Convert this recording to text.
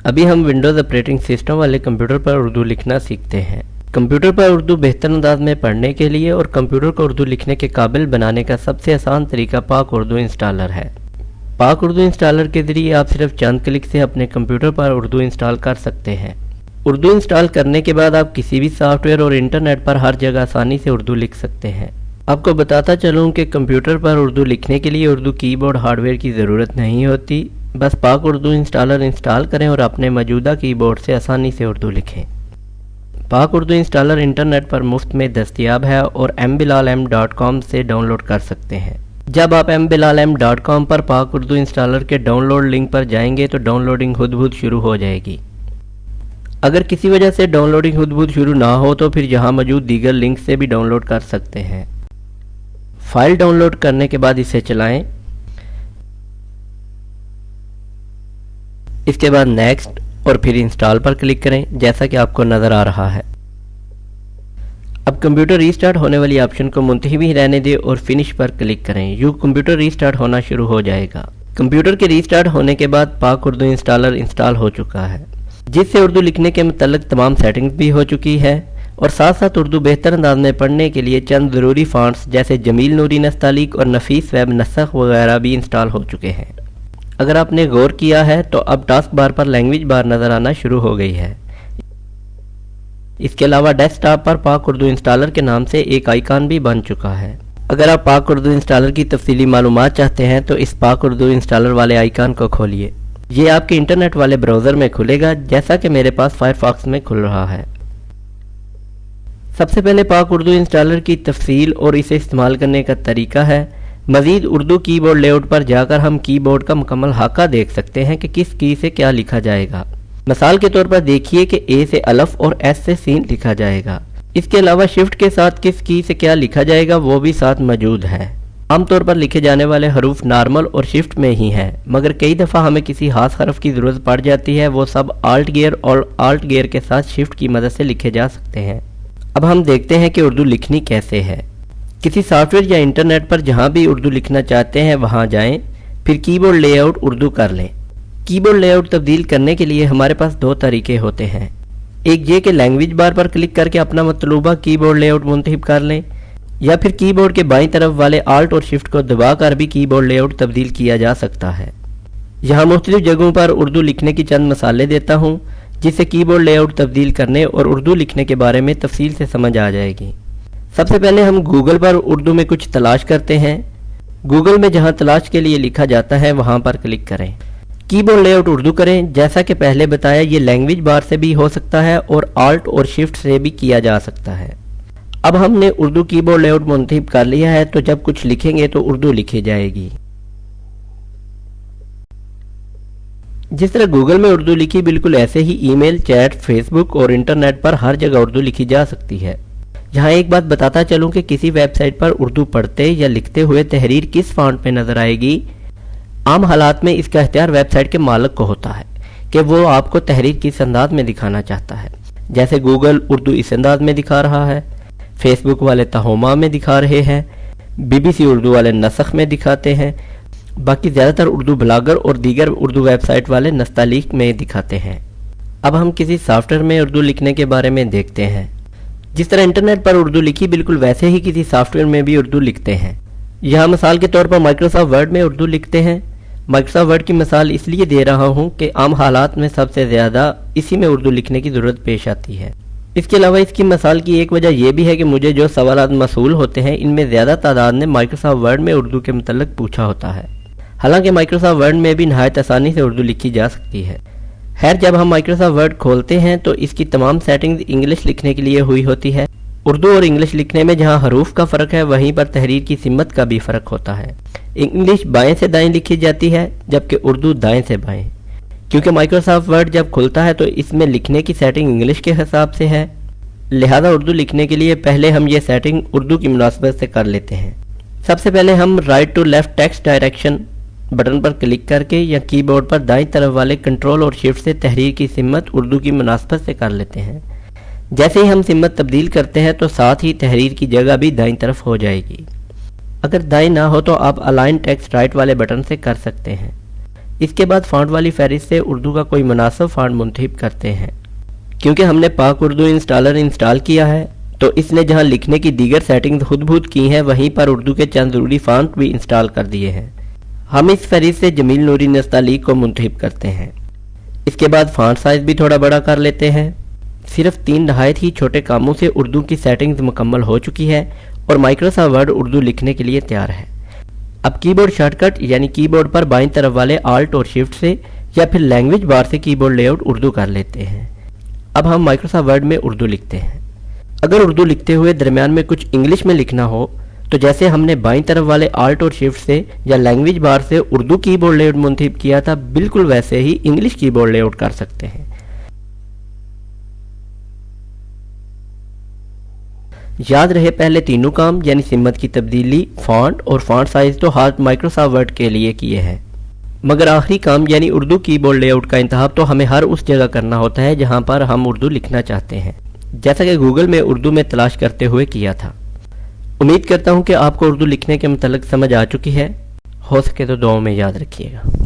ابھی ہم Windows operating system والے کمپیوٹر پر اردو لکھنا سیکھتے ہیں۔ کمپیوٹر پر اردو بہتر انداز میں پڑھنے کے لیے اور کمپیوٹر کو اردو لکھنے کے قابل بنانے کا سب سے آسان طریقہ پاک اردو انسٹالر ہے۔ پاک اردو انسٹالر کے ذریعے آپ صرف چند کلک سے اپنے کمپیوٹر پر اردو انسٹال کر سکتے ہیں۔ اردو انسٹال کرنے کے بعد آپ کسی بھی سافٹ ویئر اور انٹرنیٹ پر ہر جگہ آسانی سے اردو لکھ سکتے ہیں۔ آپ کو بتاتا چلوں کہ کمپیوٹر پر اردو لکھنے کے لیے اردو کی بورڈ ہارڈ ویئر کی ضرورت نہیں ہوتی، بس پاک اردو انسٹالر انسٹال کریں اور اپنے موجودہ کی بورڈ سے آسانی سے اردو لکھیں۔ پاک اردو انسٹالر انٹرنیٹ پر مفت میں دستیاب ہے اور mbilalm.com سے ڈاؤن لوڈ کر سکتے ہیں۔ جب آپ mbilalm.com پر پاک اردو انسٹالر کے ڈاؤن لوڈ لنک پر جائیں گے تو ڈاؤن لوڈنگ خود بخود شروع ہو جائے گی۔ اگر کسی وجہ سے ڈاؤن لوڈنگ خود بخود شروع نہ ہو تو پھر یہاں موجود دیگر لنک سے بھی ڈاؤن لوڈ کر سکتے ہیں۔ فائل ڈاؤن لوڈ کرنے کے بعد اسے چلائیں، اس کے بعد نیکسٹ اور پھر انسٹال پر کلک کریں جیسا کہ آپ کو نظر آ رہا ہے۔ اب کمپیوٹر ریسٹارٹ ہونے والی آپشن کو منتہی رہنے دیں اور فنش پر کلک کریں، یوں کمپیوٹر ریسٹارٹ ہونا شروع ہو جائے گا۔ کمپیوٹر کے ریسٹارٹ ہونے کے بعد پاک اردو انسٹالر انسٹال ہو چکا ہے، جس سے اردو لکھنے کے متعلق تمام سیٹنگز بھی ہو چکی ہے اور ساتھ ساتھ اردو بہتر انداز میں پڑھنے کے لیے چند ضروری فونٹس جیسے جمیل نوری نستعلیق اور نفیس ویب نسخ وغیرہ بھی انسٹال ہو چکے ہیں۔ اگر آپ نے غور کیا ہے تو اب ٹاسک بار پر لینگویج بار نظر آنا شروع ہو گئی ہے۔ اس کے علاوہ ڈیسک ٹاپ پر پاک اردو انسٹالر کے نام سے ایک آئیکن بھی بن چکا ہے۔ اگر آپ پاک اردو انسٹالر کی تفصیلی معلومات چاہتے ہیں تو اس پاک اردو انسٹالر والے آئیکن کو کھولیے۔ یہ آپ کے انٹرنیٹ والے براؤزر میں کھلے گا جیسا کہ میرے پاس فائرفاکس میں کھل رہا ہے۔ سب سے پہلے پاک اردو انسٹالر کی تفصیل اور اسے استعمال کرنے کا طریقہ ہے۔ مزید اردو کی بورڈ لے آؤٹ پر جا کر ہم کی بورڈ کا مکمل خاکہ دیکھ سکتے ہیں کہ کس کی سے کیا لکھا جائے گا۔ مثال کے طور پر دیکھیے کہ اے سے الف اور ایس سے سین لکھا جائے گا۔ اس کے علاوہ شفٹ کے ساتھ کس کی سے کیا لکھا جائے گا وہ بھی ساتھ موجود ہے۔ عام طور پر لکھے جانے والے حروف نارمل اور شفٹ میں ہی ہیں، مگر کئی دفعہ ہمیں کسی خاص حرف کی ضرورت پڑ جاتی ہے، وہ سب آلٹ گیئر اور آلٹ گیئر کے ساتھ شفٹ کی مدد سے لکھے جا سکتے ہیں۔ اب ہم دیکھتے ہیں کہ اردو لکھنی کیسے ہے۔ کسی سافٹ ویئر یا انٹرنیٹ پر جہاں بھی اردو لکھنا چاہتے ہیں وہاں جائیں، پھر کی بورڈ لے آؤٹ اردو کر لیں۔ کی بورڈ لے آؤٹ تبدیل کرنے کے لیے ہمارے پاس دو طریقے ہوتے ہیں، ایک یہ کہ لینگویج بار پر کلک کر کے اپنا مطلوبہ کی بورڈ لے آؤٹ منتخب کر لیں، یا پھر کی بورڈ کے بائیں طرف والے آلٹ اور شفٹ کو دبا کر بھی کی بورڈ لے آؤٹ تبدیل کیا جا سکتا ہے۔ یہاں مختلف جگہوں پر اردو لکھنے کی چند مثالیں دیتا ہوں جس سے کی بورڈ لے آؤٹ تبدیل کرنے اور اردو لکھنے کے بارے میں تفصیل سے سمجھ آ جائے گی۔ سب سے پہلے ہم گوگل پر اردو میں کچھ تلاش کرتے ہیں۔ گوگل میں جہاں تلاش کے لیے لکھا جاتا ہے وہاں پر کلک کریں۔ کی بورڈ لے آؤٹ اردو کریں، جیسا کہ پہلے بتایا یہ لینگویج بار سے بھی ہو سکتا ہے اور آلٹ اور شفٹ سے بھی کیا جا سکتا ہے۔ اب ہم نے اردو کی بورڈ لے آؤٹ منتخب کر لیا ہے تو جب کچھ لکھیں گے تو اردو لکھی جائے گی۔ جس طرح گوگل میں اردو لکھی بالکل ایسے ہی ای میل، چیٹ، فیس بک اور انٹرنیٹ پر ہر جگہ اردو لکھی جا سکتی ہے۔ یہاں ایک بات بتاتا چلوں کہ کسی ویب سائٹ پر اردو پڑھتے یا لکھتے ہوئے تحریر کس فونٹ پہ نظر آئے گی، عام حالات میں اس کا اختیار ویب سائٹ کے مالک کو ہوتا ہے کہ وہ آپ کو تحریر کس انداز میں دکھانا چاہتا ہے۔ جیسے گوگل اردو اس انداز میں دکھا رہا ہے، فیس بک والے تہوما میں دکھا رہے ہیں، BBC اردو والے نسخ میں دکھاتے ہیں، باقی زیادہ تر اردو بلاگر اور دیگر اردو ویب سائٹ والے نستعلیق میں دکھاتے ہیں۔ اب ہم کسی سافٹ ویئر میں اردو لکھنے کے بارے میں دیکھتے ہیں۔ جس طرح انٹرنیٹ پر اردو لکھی بالکل ویسے ہی کسی سافٹ ویئر میں بھی اردو لکھتے ہیں۔ یہاں مثال کے طور پر مائکروسافٹ ورڈ میں اردو لکھتے ہیں۔ مائکروسافٹ ورڈ کی مثال اس لیے دے رہا ہوں کہ عام حالات میں سب سے زیادہ اسی میں اردو لکھنے کی ضرورت پیش آتی ہے۔ اس کے علاوہ اس کی مثال کی ایک وجہ یہ بھی ہے کہ مجھے جو سوالات موصول ہوتے ہیں ان میں زیادہ تعداد نے مائکروسافٹ ورڈ میں اردو کے متعلق پوچھا ہوتا ہے، حالانکہ مائکروسافٹ ورڈ میں بھی نہایت آسانی سے اردو لکھی جا سکتی ہے۔ خیر، جب ہم مائکروسافٹ ورڈ کھولتے ہیں تو اس کی تمام سیٹنگز انگلش لکھنے کے لیے ہوئی ہوتی ہے۔ اردو اور انگلش لکھنے میں جہاں حروف کا فرق ہے وہیں پر تحریر کی سمت کا بھی فرق ہوتا ہے۔ انگلش بائیں سے دائیں لکھی جاتی ہے جبکہ اردو دائیں سے بائیں۔ کیونکہ مائکروسافٹ ورڈ جب کھلتا ہے تو اس میں لکھنے کی سیٹنگ انگلش کے حساب سے ہے، لہذا اردو لکھنے کے لیے پہلے ہم یہ سیٹنگ اردو کی مناسبت سے کر لیتے ہیں۔ سب سے پہلے ہم right to left text direction button پر کلک کر کے یا کی بورڈ پر دائیں طرف والے کنٹرول اور شفٹ سے تحریر کی سمت اردو کی مناسبت سے کر لیتے ہیں۔ جیسے ہی ہم سمت تبدیل کرتے ہیں تو ساتھ ہی تحریر کی جگہ بھی دائیں طرف ہو جائے گی۔ اگر دائیں نہ ہو تو آپ الائن ٹیکسٹ رائٹ والے بٹن سے کر سکتے ہیں۔ اس کے بعد فونٹ والی فہرست سے اردو کا کوئی مناسب فونٹ منتخب کرتے ہیں۔ کیونکہ ہم نے پاک اردو انسٹالر انسٹال کیا ہے تو اس نے جہاں لکھنے کی دیگر سیٹنگز خود بہت کی ہیں وہیں پر اردو کے چند ضروری فونٹ بھی انسٹال کر دیے ہیں۔ ہم اس فہرست سے جمیل نوری نستعلیق کو منتخب کرتے ہیں۔ اس کے بعد فونٹ سائز بھی تھوڑا بڑا کر لیتے ہیں۔ صرف 3 نہایت ہی چھوٹے کاموں سے اردو کی سیٹنگز مکمل ہو چکی ہے اور مائکروسافٹ ورڈ اردو لکھنے کے لیے تیار ہے۔ اب کی بورڈ شارٹ کٹ یعنی کی بورڈ پر بائیں طرف والے آلٹ اور شفٹ سے یا پھر لینگویج بار سے کی بورڈ لے آؤٹ اردو کر لیتے ہیں۔ اب ہم مائکروسافٹ ورڈ میں اردو لکھتے ہیں۔ اگر اردو لکھتے ہوئے درمیان میں کچھ انگلش میں لکھنا ہو تو جیسے ہم نے بائیں طرف والے آلٹ اور شفٹ سے یا لینگویج بار سے اردو کی بورڈ لے آؤٹ منتخب کیا تھا بالکل ویسے ہی انگلش کی بورڈ لے آؤٹ کر سکتے ہیں۔ یاد رہے پہلے تینوں کام یعنی سمت کی تبدیلی، فونٹ اور فونٹ سائز تو ہاتھ مائکروسافٹ ورڈ کے لیے کیے ہیں، مگر آخری کام یعنی اردو کی بورڈ لے آؤٹ کا انتخاب تو ہمیں ہر اس جگہ کرنا ہوتا ہے جہاں پر ہم اردو لکھنا چاہتے ہیں، جیسا کہ گوگل میں اردو میں تلاش کرتے ہوئے کیا تھا۔ امید کرتا ہوں کہ آپ کو اردو لکھنے کے متعلق سمجھ آ چکی ہے، ہو سکے تو دعاؤں میں یاد رکھیے گا۔